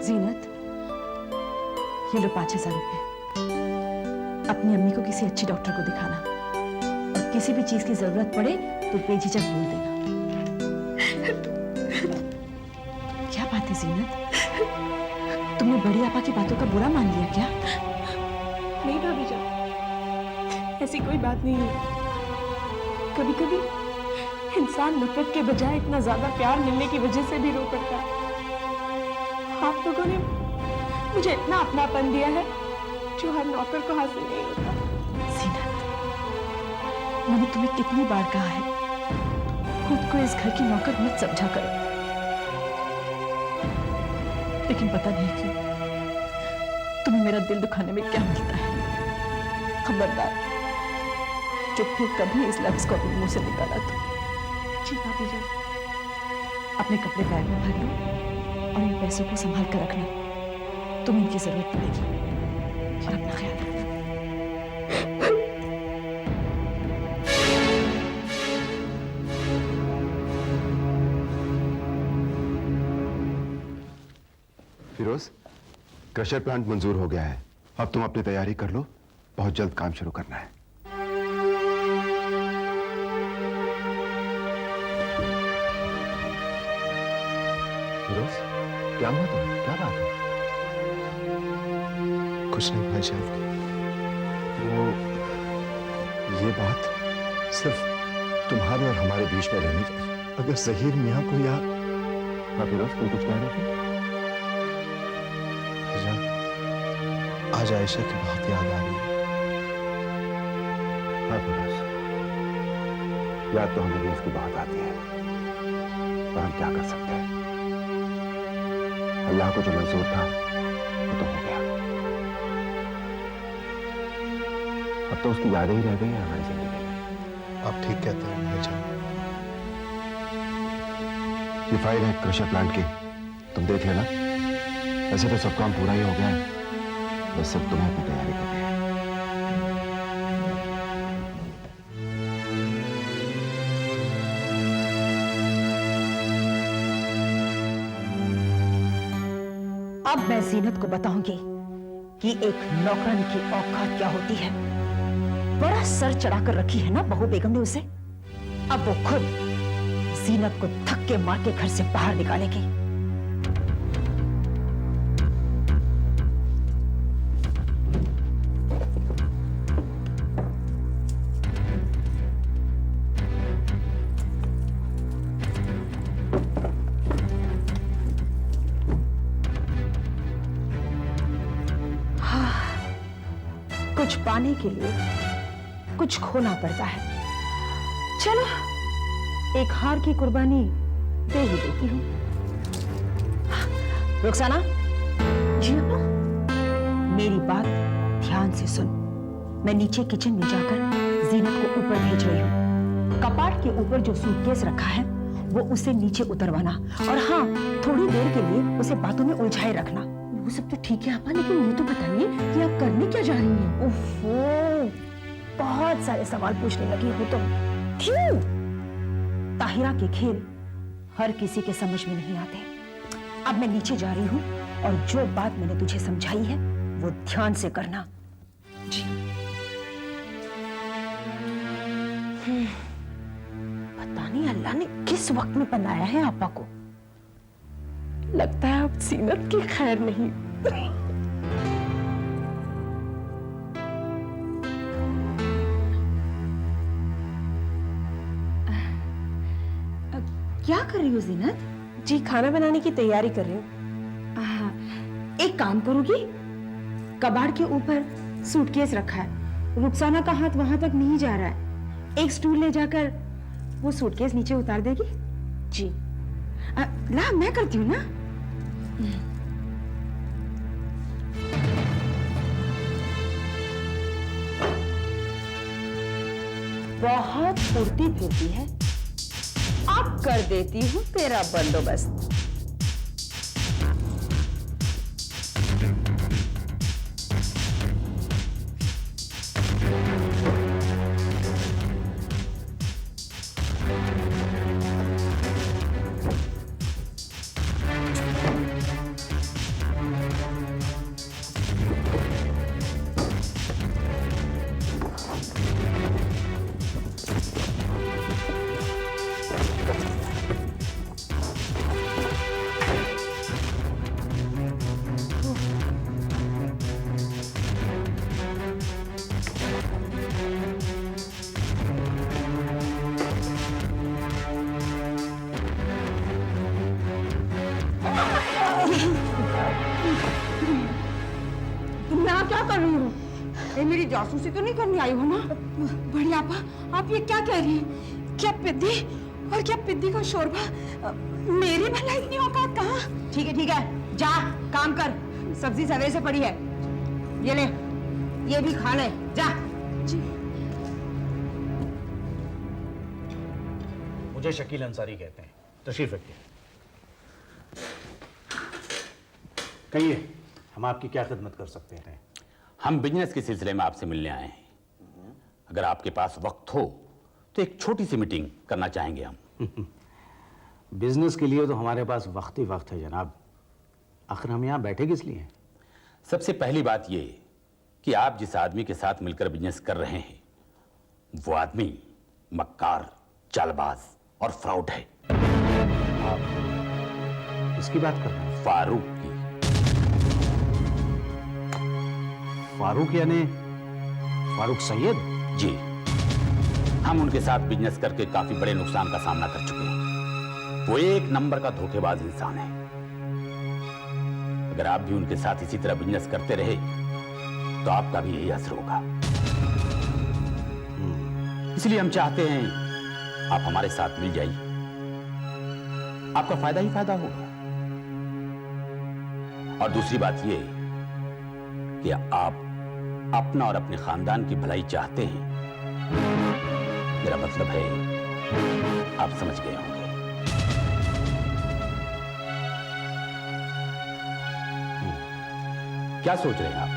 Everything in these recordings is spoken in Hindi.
जीनत, ये लो 5,000 रुपए। अपनी अम्मी को किसी अच्छी डॉक्टर को दिखाना और किसी भी चीज की जरूरत पड़े तो बेझिझक बोल देना। क्या बात है जीनत, तुमने बड़ी आपा की बातों का बुरा मान लिया क्या? नहीं भाभी जान, ऐसी कोई बात नहीं है। कभी कभी इंसान नफरत के बजाय इतना ज्यादा प्यार मिलने की वजह से भी रो पड़ता है। आप लोगों ने मुझे इतना अपनापन दिया है जो हर नौकर को हासिल नहीं होता। जीनत, मैंने तुम्हें कितनी बार कहा है खुद को इस घर की नौकर मत समझा करो, लेकिन पता नहीं क्यों तुम्हें मेरा दिल दुखाने में क्या मिलता है। खबरदार, जो फिर कभी इस लफ्ज को अपने मुंह से निकाला तो। जी भाभी जान। अपने कपड़े बैग में भर लो और इन पैसों को संभाल कर रखना, तुम्हें इनकी जरूरत पड़ेगी। और अपना ख्याल रखना। फिरोज, क्रशर प्लांट मंजूर हो गया है। अब तुम अपनी तैयारी कर लो, बहुत जल्द काम शुरू करना है। फिरोज, क्या हुआ तुम? क्या बात है? कुछ नहीं भाईजान, वो ये बात सिर्फ तुम्हारे और हमारे बीच में रहनी चाहिए। अगर जहीर मियां को या हाँ फिरोज, तुम कुछ कह रहे थे? भाईजान, आज आयशा की बहुत याद आ रही है। हाँ फिरोज, याद तो हमें भी उसकी बहुत आती है, पर हम क्या कर सकते हैं? अल्लाह को जो मंजूर था वो तो हो गया। अब तो उसकी यादें ही रह गई है हमारी जिंदगी में। आप ठीक कहते हैं भाईजान। ये फाइल है क्रशर प्लांट की, तुम देख लेना। वैसे तो सब काम पूरा ही हो गया है, बस सिर्फ तुम्हें अपनी तैयारी करनी है। अब मैं जीनत को बताऊंगी कि एक नौकरानी की औकात क्या होती है। बड़ा सर चढ़ाकर रखी है ना बहू बेगम ने उसे। अब वो खुद जीनत को धक्के मार के घर से बाहर निकालेगी। कुछ पाने के लिए कुछ खोना पड़ता है। चलो, एक हार की कुर्बानी दे ही देती हूँ। रुखसाना, जी अम्मा, मेरी बात ध्यान से सुन। मैं नीचे किचन में जाकर जीनत को ऊपर भेज रही हूँ। कपाट के ऊपर जो सूटकेस रखा है वो उसे नीचे उतरवाना, और हाँ, थोड़ी देर के लिए उसे बातों में उलझाए रखना। वो सब तो ठीक है आपा, लेकिन ये तो बताइए कि आप करने क्या जा रही हैं? ओफो, बहुत सारे सवाल पूछने लगी हो तुम। क्यों? ताहिरा के खेल हर किसी के समझ में नहीं आते। अब मैं नीचे जा रही हूँ और जो बात मैंने तुझे समझाई है वो ध्यान से करना। जी। पता नहीं अल्लाह ने किस वक्त में बनाया है आपा को। लगता है अब जीनत की खैर नहीं। क्या कर रही हो जीनत? जी, खाना बनाने की तैयारी कर रही हूँ। एक काम करोगी? कबाड़ के ऊपर सूटकेस रखा है, रुखसाना का हाथ वहां तक नहीं जा रहा है। एक स्टूल ले जाकर वो सूटकेस नीचे उतार देगी। जी। ला, मैं करती हूँ ना। बहुत फुर्ती फिरती है। अब कर देती हूँ तेरा बंदोबस्त। क्या कर रही हो? ये मेरी जासूसी तो नहीं करने आई हो ना? बड़ी आपा, आप ये क्या कह रही हैं? क्या पिद्दी और क्या पिद्दी का शोरबा, मेरी भला इतनी औकात कहाँ? ठीक है, जा काम कर। सब्जी सवेरे से पड़ी है, ये ले, ये भी खा ले, जा। जी। मुझे शकील अंसारी कहते हैं। तशरीफ रखिए। कहिए, हम आपकी क्या खिदमत कर सकते हैं? हम बिजनेस के सिलसिले में आपसे मिलने आए हैं। अगर आपके पास वक्त हो तो एक छोटी सी मीटिंग करना चाहेंगे हम। बिजनेस के लिए तो हमारे पास वक्त ही वक्त है जनाब। आखिर हम यहाँ बैठे किस लिए? सबसे पहली बात ये कि आप जिस आदमी के साथ मिलकर बिजनेस कर रहे हैं वो आदमी मक्कार, चालबाज और फ्रॉड है। आप किसकी बात कर रहे हैं? फारूक की। फारूक यानी फारूक सैयद? जी, हम उनके साथ बिजनेस करके काफी बड़े नुकसान का सामना कर चुके हैं। वो एक नंबर का धोखेबाज इंसान है। अगर आप भी उनके साथ इसी तरह बिजनेस करते रहे तो आपका भी यही असर होगा। इसलिए हम चाहते हैं आप हमारे साथ मिल जाइए, आपका फायदा ही फायदा होगा। और दूसरी बात ये कि आप अपना और अपने खानदान की भलाई चाहते हैं। मेरा मतलब है आप समझ गए होंगे। क्या सोच रहे हैं आप?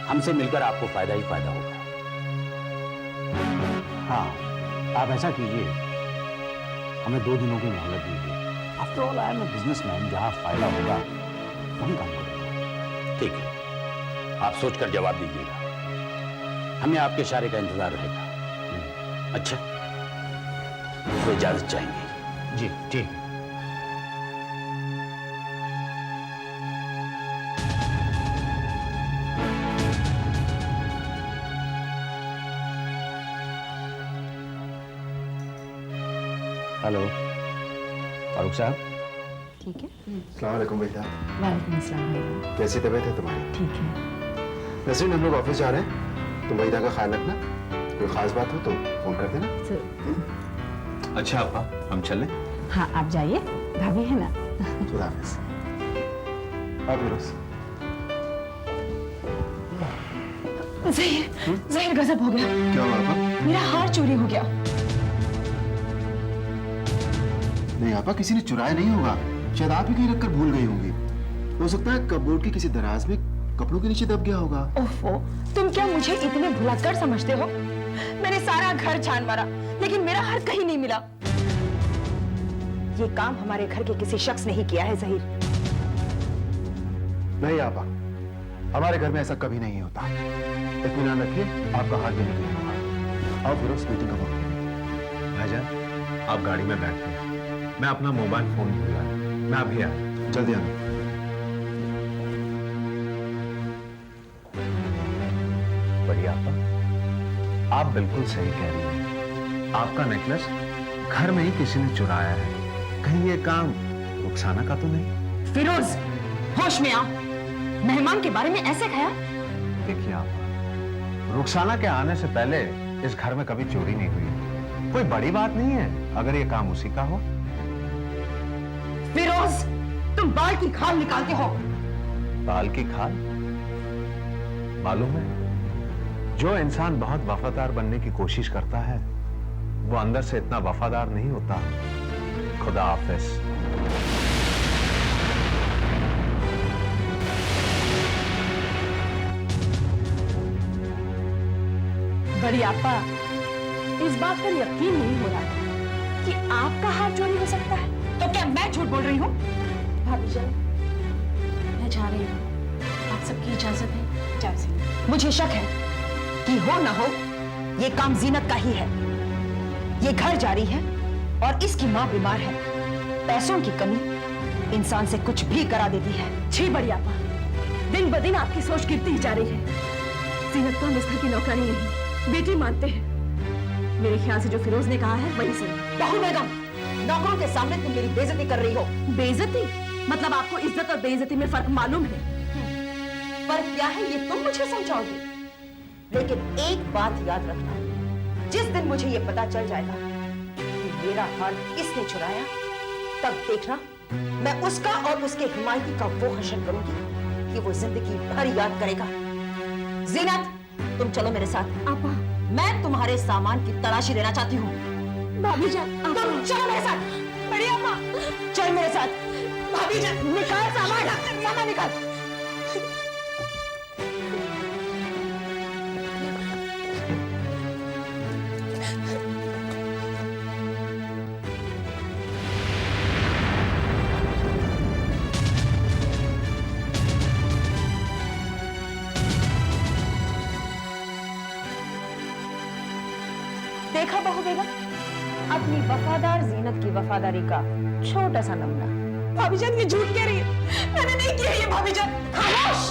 हमसे मिलकर आपको फायदा ही फायदा होगा। हाँ, आप ऐसा कीजिए, हमें 2 दिनों की मोहलत दीजिए। After all I am a businessman, जहां फायदा होगा वहीं काम करेंगे। ठीक है, आप सोचकर जवाब दीजिएगा। हमें आपके इशारे का इंतजार रहेगा। अच्छा, तो इजाजत चाहेंगे? जी ठीक है। हेलो फारूक साहब। ठीक है। अस्सलाम वालेकुम बेटा। वालेकुम अस्सलाम। कैसी तबीयत है तुम्हारी? ठीक है। नसरीन, हम लोग ऑफिस जा रहे हैं, तुम वहीदा का ख्याल रखना। कोई खास बात हो तो फोन कर देना। सर, अच्छा अब्बा, हम चलें? हाँ आप जाइए, भाभी है ना। खुदा हाफिज। आप फिरोज। जहीर गजब हो गया। क्या हुआ अब्बा? मेरा हार चोरी हो गया। नहीं आपा, किसी ने चुराया नहीं होगा, शायद आप ही कहीं रखकर भूल गई होंगी। हो सकता है कपबोर्ड के किसी दराज में कपड़ों के नीचे दब गया होगा। ओफो, तुम क्या मुझे इतने भुलक्कड़ समझते हो? मैंने सारा घर छान मारा लेकिन मेरा हार कहीं नहीं मिला। ये काम हमारे घर के किसी शख्स ने ही किया है जहीर। नहीं आपा, हमारे घर में ऐसा कभी नहीं होता। इत्मीनान रखिए, आपका हाथ भी नहीं होगा। आओ फिरोज, मीटिंग का वक्त है। भाईजान, आप गाड़ी में बैठते हैं, मैं अपना मोबाइल फोन भूल गया, मैं अभी आया। जल्दी आना। बढ़िया आपा, आप बिल्कुल सही कह रही हैं। आपका नेकलेस घर में ही किसी ने चुराया है। कहीं ये काम रुखसाना का तो नहीं? फिरोज, होश में आओ। मेहमान के बारे में ऐसे ख्याल? देखिए आपा, रुखसाना के आने से पहले इस घर में कभी चोरी नहीं हुई। कोई बड़ी बात नहीं है अगर ये काम उसी का हो। फिरोज, तुम बाल की खाल निकालते हो। बाल की खाल? मालूम है, जो इंसान बहुत वफादार बनने की कोशिश करता है वो अंदर से इतना वफादार नहीं होता। खुदा हाफिज। बड़ी आपा, इस बात पर यकीन नहीं हो रहा कि आपका हार चोरी हो सकता है। तो क्या मैं झूठ बोल रही हूँ? भाभी जान, मैं जा रही हूँ, आप सबकी इजाजत है? इजाजत। मुझे शक है कि हो ना हो ये काम जीनत का ही है। ये घर जारी है और इसकी माँ बीमार है। पैसों की कमी इंसान से कुछ भी करा देती है। छी बड़ी आपा, दिन ब दिन आपकी सोच गिरती ही जा रही है। जीनत को हम इस घर की नौकरानी नहीं, बेटी मानते हैं। मेरे ख्याल से जो फिरोज ने कहा है वही सही। बहु बेगम, नौकरों के सामने तुम मेरी बेइज्जती कर रही हो। बेइज्जती? मतलब आपको इज्जत और बेइज्जती में फर्क मालूम है? पर क्या है ये तुम मुझे समझाओगे। लेकिन एक बात याद रखना, जिस दिन मुझे ये पता चल जाएगा कि मेरा हार किसने चुराया, तब देखना मैं उसका और उसके हिमायती का वो हश्र करूंगी कि वो जिंदगी भर याद करेगा। जीनत, तुम चलो मेरे साथ। आपा। मैं तुम्हारे सामान की तलाशी लेना चाहती हूँ। भाभी जान, तुम चलो मेरे साथ। बड़ी अम्मा, चल मेरे साथ। भाभी जान, निकाल सामान, सामान निकाल। देखा बहू बेगम, अपनी वफादार जीनत की वफादारी का छोटा सा नमूना। भाभी जान ये झूठ कह रही है, मैंने नहीं किया ये भाभी जान। खामोश!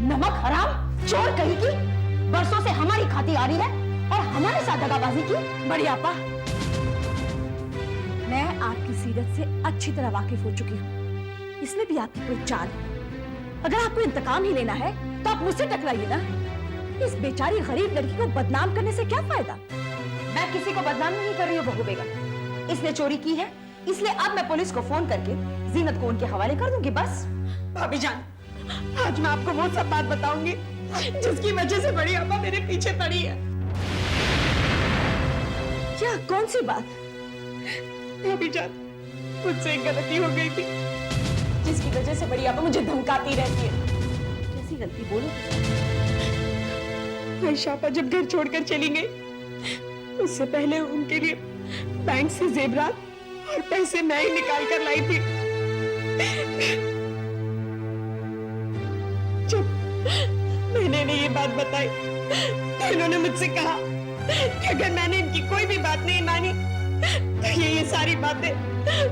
नमक हराम, चोर कहीं की, बरसों से हमारी खाती आ रही है और हमारे साथ दगाबाजी की। बड़ी आपा, मैं आपकी सीरत से अच्छी तरह वाकिफ हो चुकी हूँ। इसमें भी आपकी कोई चाल है। अगर आपको इंतकाम ही लेना है तो आप मुझसे टकराइए ना। इस बेचारी गरीब लड़की को बदनाम करने से क्या फायदा? मैं किसी को बदनाम नहीं कर रही हूँ बहू बेगम। इसने चोरी की है, इसलिए अब मैं पुलिस को फोन करके जीनत को उनके हवाले कर दूंगी, बस। भाभी जान, आज मैं आपको वो सब बात बताऊंगी जिसकी वजह से बड़ी आपा मेरे पीछे पड़ी है। क्या? कौन सी बात? भाभी जान, मुझसे एक गलती हो गई थी जिसकी वजह से बड़ी आपा मुझे धमकाती रहती है। कैसी गलती, बोलो। आयशा आपा जब घर छोड़कर चली गई, उससे पहले उनके लिए बैंक से जेवरात और पैसे मैं ही निकाल कर लाई थी। जब मैंने इन्हें ये बात बताई तो इन्होंने मुझसे कहा कि अगर मैंने इनकी कोई भी बात नहीं मानी तो ये सारी बातें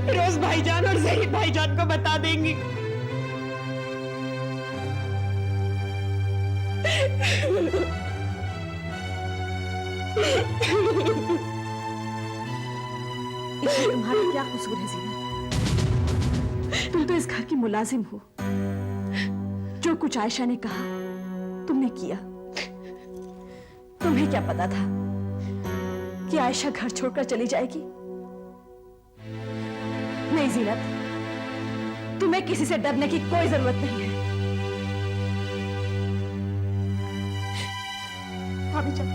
रोज भाईजान और जहीर भाईजान को बता देंगी। इसमें तुम्हारा क्या कसूर है जीनत? तुम तो इस घर की मुलाजिम हो। जो कुछ आयशा ने कहा तुमने किया। तुम्हें क्या पता था कि आयशा घर छोड़कर चली जाएगी? नहीं जीनत, तुम्हें किसी से डरने की कोई जरूरत नहीं है। भाभी जान,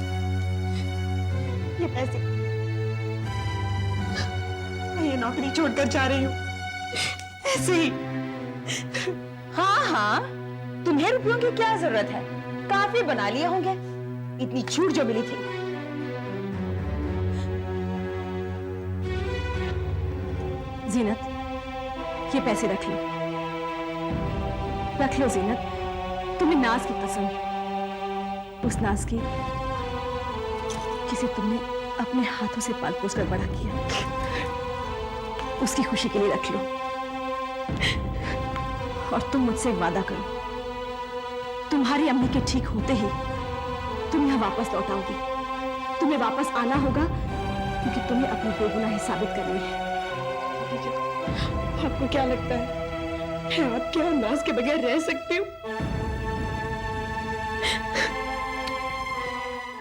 ये पैसे मैं ये नौकरी छोड़कर जा रही हूँ, ऐसे ही। हाँ हाँ, तुम्हें रुपयों की क्या जरूरत है? काफी बना लिए होंगे, इतनी छूट जो मिली थी। जीनत, ये पैसे रख लो। रख लो जीनत, तुम्हें नाज की कसम, उस नाज की जिसे तुमने अपने हाथों से पाल पोस कर बड़ा किया, उसकी खुशी के लिए रख लो। और तुम मुझसे एक वादा करो, तुम्हारी अम्मी के ठीक होते ही तुम यहाँ वापस लौट आओगी। तुम्हें वापस आना होगा क्योंकि तुम्हें अपनी बेगुनाही साबित करनी है। आपको क्या लगता है मैं आपके और नाज के बगैर रह सकती हूँ?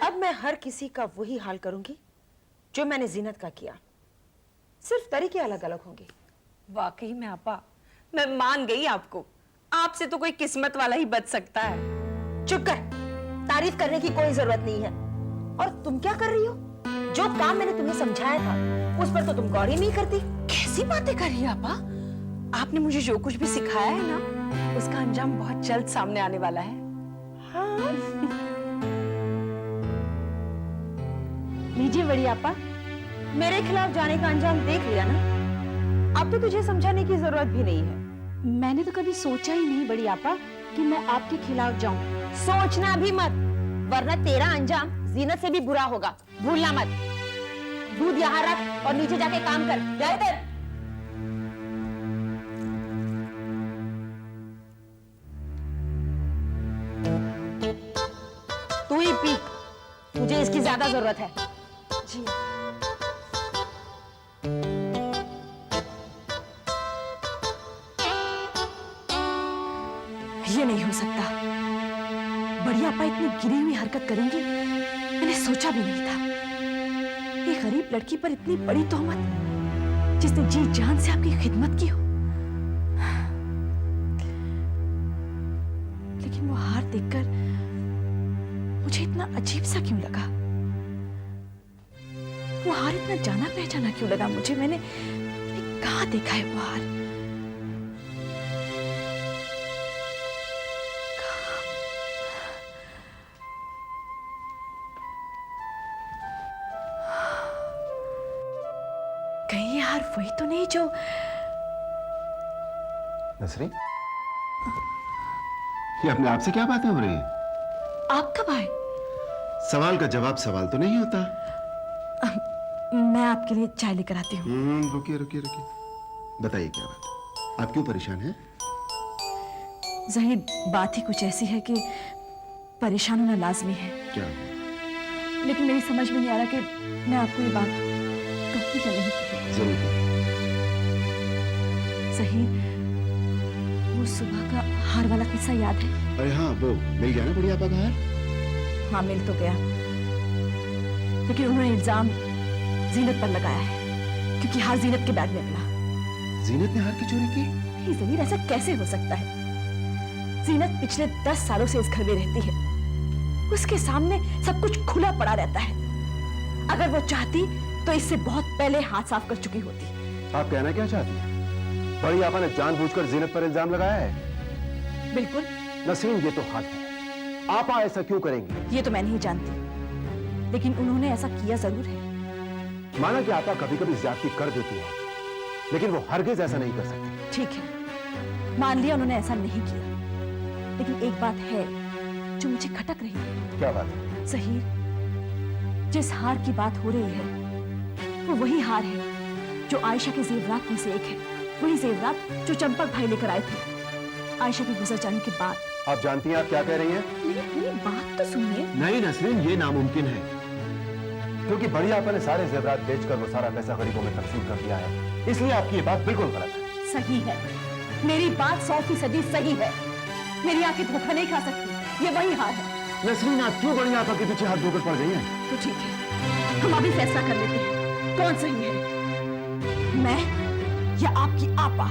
अब मैं हर किसी का वही हाल करूंगी जो मैंने जीनत का किया, सिर्फ तरीके अलग अलग होंगे। वाकई में आपा, मैं मान गई आपको। आपसे तो कोई किस्मत वाला ही बच सकता है। चुप कर, तारीफ करने की कोई जरूरत नहीं है। और तुम क्या कर रही हो? जो काम मैंने तुम्हें समझाया था उस पर तो तुम गौर ही नहीं करती। कैसी बातें कर रही है आपा? आपने मुझे जो कुछ भी सिखाया है ना, उसका अंजाम बहुत जल्द सामने आने वाला है। हाँ। लीजिए बड़ी आपा, मेरे खिलाफ जाने का अंजाम देख लिया ना, अब तो तुझे समझाने की जरूरत भी नहीं है। मैंने तो कभी सोचा ही नहीं बड़ी आपा कि मैं आपके खिलाफ जाऊं। सोचना भी मत, वरना तेरा अंजाम जीनत से भी बुरा होगा, भूलना मत। दूध यहाँ रख और नीचे जाके काम कर। जा इधर। तू ही पी, तुझे इसकी ज्यादा जरूरत है। जी। नहीं हो सकता। बड़ी आपा इतनी गिरी हुई हरकत करेंगी मैंने सोचा भी नहीं था। ये गरीब लड़की पर इतनी बड़ी तोहमत, जिसने जी जान से आपकी खिदमत की हो। लेकिन वो हार देखकर मुझे इतना अजीब सा क्यों लगा? वो हार इतना जाना पहचाना क्यों लगा मुझे? मैंने कहाँ देखा है वो हार? कहीं ये हार वही तो नहीं जो... नसरीन, ये अपने आप से क्या बातें हो रही हैं? आप कब आए? सवाल का जवाब सवाल तो नहीं होता। मैं आपके लिए चाय लेकर आती हूँ। रुकिए रुकिए रुकिए, बताइए क्या बात है? आप क्यों परेशान हैं? ज़हीर, बात ही कुछ ऐसी है कि परेशान होना लाजमी है। क्या? लेकिन मेरी समझ में नहीं आ रहा कि मैं आपको ये बात कहूँ या नहीं कहूँ। जरूर। ज़हीर, वो सुबह का हार वाला किस्सा याद है? अरे हाँ, वो मिल गया ना बढ़िया आपा का हार? हाँ, मिल तो गया, लेकिन उन्होंने इल्जाम जीनत पर लगाया है, क्योंकि हार जीनत के बैग में मिला। जीनत ने हार की चोरी की? नहीं ज़हीर, ऐसा कैसे हो सकता है? जीनत पिछले 10 सालों से इस घर में रहती है। उसके सामने सब कुछ खुला पड़ा रहता है। अगर वो चाहती तो इससे बहुत पहले हाथ साफ कर चुकी होती। आप कहना क्या चाहती हैं? बड़ी आपा ने जानबूझकर जीनत पर इल्जाम लगाया है? बिल्कुल। नसरीन, ये तो हद है। आपा ऐसा क्यों करेंगी? ये तो मैं नहीं जानती, लेकिन उन्होंने ऐसा किया जरूर है। माना कि आपा कभी कभी ज्यादती कर देती है, लेकिन वो हरगिज ऐसा नहीं कर सकती। ठीक है, मान लिया उन्होंने ऐसा नहीं किया, लेकिन एक बात है जो मुझे खटक रही है। क्या बात है? ज़हीर, जिस हार की बात हो रही है वो वही हार है जो आयशा के जेवरात में से एक है। वही जेवरात जो चंपक भाई लेकर आए थे आयशा के गुजर जाने के बाद। आप जानती हैं आप क्या कह रही हैं? मेरी बात तो सुनिए। नहीं नसरीन, ये नामुमकिन है, क्योंकि बड़ी आपा ने सारे जेवरात बेचकर वो सारा पैसा गरीबों में तकसीम कर दिया है, इसलिए आपकी ये बात बिल्कुल गलत है। सही है, मेरी बात 100% सही है। मेरी आंखें धोखा नहीं खा सकती, ये वही हार है। नसरीन, आप क्यों बड़ी आपा के पीछे हाथ धोकर पड़ गई हैं? तो ठीक है, हम अभी फैसला कर लेते हैं कौन सही है, मैं या आपकी आपा।